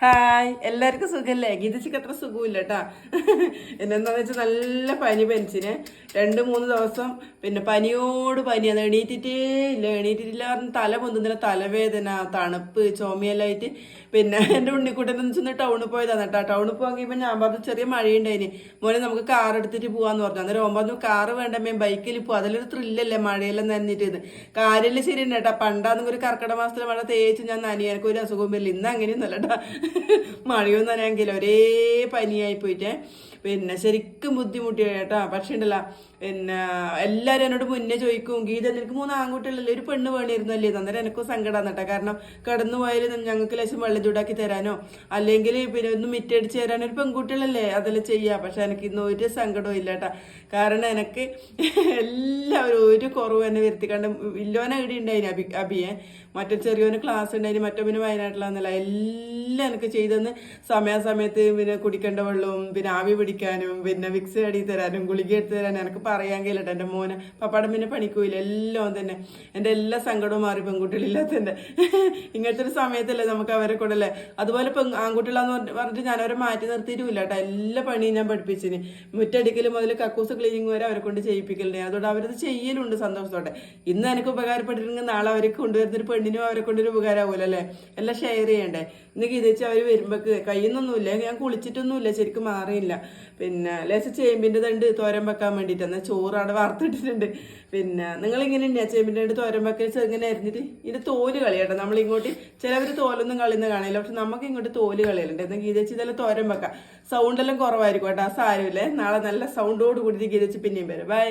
Hi, എല്ലാവർക്കും സുഖല്ലേ? ഗീതച്ചിക്ക് അത്ര സുഖമില്ല കേട്ടാ. എന്നെന്താന്ന് വെച്ചാൽ നല്ല പനിച്ചിന് 2-3 ദിവസം. പിന്നെ പനിയോട് പനിയാണ്. എണീറ്റിട്ടില്ല. തല പൊന്തുന്നില്ല, തലവേദന, തണുപ്പ്, ചുമയെല്ലാം ആയിട്ട്. പിന്നെ എൻ്റെ ഉണ്ണിക്കുട്ടനെ ചെന്ന് ടൗണിൽ പോയതാണ് കേട്ടോ. ടൗണിൽ പോകാൻ കഴിയുമ്പോൾ ഞാൻ പറഞ്ഞു ചെറിയ മഴയുണ്ടായിന്, മോനെ നമുക്ക് കാർ എടുത്തിട്ട് പോകാന്ന് പറഞ്ഞു. അന്നേരം ഓൻ പറഞ്ഞു കാറ് വേണ്ടമ്മേ, ബൈക്കിൽ പോവാം, അതിലൊരു ത്രില്ലല്ലേ മഴയെല്ലാം നനഞ്ഞിട്ട്. കാര്യമെല്ലാം ശരിയുണ്ട് കേട്ടാ. പണ്ടാണെങ്കിൽ ഒരു കർക്കിടക മാസത്തിലെ മഴ തേച്ച് ഞാൻ നനിയ, എനിക്ക് ഒരു അസുഖവും വരില്ല. ഇന്ന് അങ്ങനെയൊന്നുമല്ല കേട്ടാ. മഴയൊന്നും നനയാങ്കില്ല, ഒരേ പനിയായി പോയിട്ടേ. പിന്നെ ശരിക്കും ബുദ്ധിമുട്ടി കേട്ടാ. പക്ഷേ ഉണ്ടല്ല, പിന്നെ എല്ലാവരും എന്നോട് മുന്നേ ചോദിക്കും, ഗീത നിനക്ക് 3 ആൺകുട്ടികളല്ലേ, ഒരു പെണ്ണ് വേണിയിരുന്നല്ലേ? അന്നേരം എനിക്കും സങ്കടമാണ് കേട്ടോ. കാരണം കടന്നു പോയാലും ഞങ്ങൾക്ക് ലേശം വെള്ളം ചൂടാക്കി തരാനോ അല്ലെങ്കിൽ പിന്നെ ഒന്ന് മിറ്റടിച്ച് തരാനോ ഒരു പെൺകുട്ടികളല്ലേ അതെല്ലാം ചെയ്യാം. പക്ഷെ എനിക്ക് ഇന്ന് ഒരു സങ്കടവും ഇല്ല കേട്ടാ. കാരണം എനിക്ക് എല്ലാവരും ഒരു കുറവ് എന്നെ വരുത്തിക്കണ്ട്. ഇല്ലോനെ ഇവിടെ ഉണ്ടായിന് അഭിയെ, മറ്റേ ചെറിയോന് ക്ലാസ് ഉണ്ടായിന്, മറ്റൊന്നിന് വയനാട്ടിലാന്നല്ല. എല്ലാം എനിക്ക് ചെയ്തെന്ന് സമയാസമയത്ത് പിന്നെ കുടിക്കേണ്ട വെള്ളവും പിന്നെ ആവി പിടിക്കാനും പിന്നെ വിക്സ് അടി തരാനും ഗുളിക എടുത്ത് തരാനും എനിക്ക് പറയാൻ കഴിയില്ലട്ടെ. എൻ്റെ മോനെ പപ്പാടം പിന്നെ പണിക്കൂല, എല്ലാം തന്നെ. എൻ്റെ എല്ലാ സങ്കടവും മാറി പെൺകുട്ടികളില്ലാത്തതിൻ്റെ. ഇങ്ങനത്തെ ഒരു സമയത്തല്ലേ നമുക്ക് അവരെ കൊണ്ടല്ലേ. അതുപോലെ ആൺകുട്ടികളാന്ന് പറഞ്ഞിട്ട് ഞാൻ അവരെ മാറ്റി നിർത്തിയിട്ടില്ല കേട്ടോ. എല്ലാ പണിയും ഞാൻ പഠിപ്പിച്ചിന്. മുറ്റടിക്കൽ മുതൽ കക്കൂസ് ക്ലീനിങ് വരെ അവരെ കൊണ്ട് ചെയ്യിപ്പിക്കലുണ്ട്. അതുകൊണ്ട് അവരത് ചെയ്യലുണ്ട് സന്തോഷത്തോടെ. ഇന്ന് എനിക്ക് ഉപകാരപ്പെട്ടിരുന്നെങ്കിൽ നാളെ അവർക്ക് കൊണ്ടുവരുന്നൊരു പെണ്ണിനും അവരെ കൊണ്ടൊരു ഉപകാരമാവുമല്ലോ അല്ലേ. എല്ലാം ഷെയർ ചെയ്യണ്ടേ. ഇന്ന് ഗീതിച്ച് അവർ വരുമ്പോൾക്ക് കയ്യുന്നൊന്നുമില്ല, ഞാൻ കുളിച്ചിട്ടൊന്നുമില്ല, ശരിക്കും മാറിയില്ല. പിന്നെ ലേശം ചേമ്പിൻ്റെ തണ്ട് തോരൻ വെക്കാൻ വേണ്ടിയിട്ട് എന്നാൽ ചോറാണ് വാർത്തിട്ടിട്ടുണ്ട്. പിന്നെ നിങ്ങളിങ്ങനെ തന്നെയാ ചേമ്പിൻ്റെ തണ്ട് തോരൻ വെക്കൽ ചെറുങ്ങനെ അരിഞ്ഞിട്ട് ഇതിൻ്റെ തോല് കളയട്ടെ. നമ്മളിങ്ങോട്ട് ചിലവർ തോലൊന്നും കളയുന്ന കാണില്ല, പക്ഷെ നമുക്ക് ഇങ്ങോട്ട് തോല് കളയലുണ്ട്. എന്നാൽ ഗീതച്ച് ഇതെല്ലാം തോരൻ വെക്കാം. സൗണ്ടെല്ലാം കുറവായിരിക്കും കേട്ടോ. ആ സാരമില്ലേ, നാളെ നല്ല സൗണ്ടോട് കൂടി ഗീതച്ച് പിന്നെയും വരും. ബൈ.